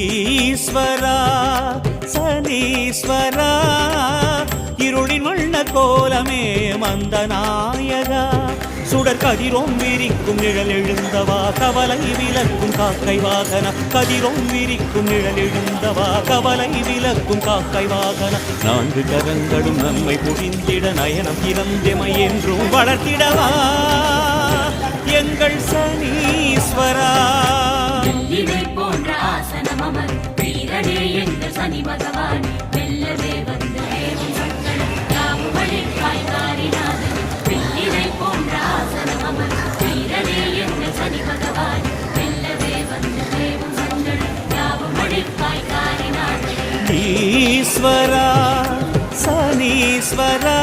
ஈஸ்வரா சனீஸ்வரா இருளின் வண்ண கோலமே மந்த நாயகா சுடர் கதிரோம் விரிக்கும் நிழல் எழுந்தவா கவலை விலக்கும் காக்கை வாகன கதிரோம் விரிக்கும் நிழல் எழுந்தவா கவலை விலக்கும் காக்கை வாகன நான்கு கரங்களும் நம்மை புரிந்திட நயனம் திறந்தெமை என்றும் வளர்த்திடவா எங்கள் சனீஸ்வரா போன்ற ஆசனம் அமர் வீரனே எங்கள் சனி பகவான் வெல்லவே வந்து காய்காரிநாதன் வெள்ளினை போன்ற ஆசனம் அமர் வீரனே எங்கள் சனி பகவான் வெல்லவே வந்து யாவும் காய்காரிநாதன் ஈஸ்வரா சனீஸ்வரா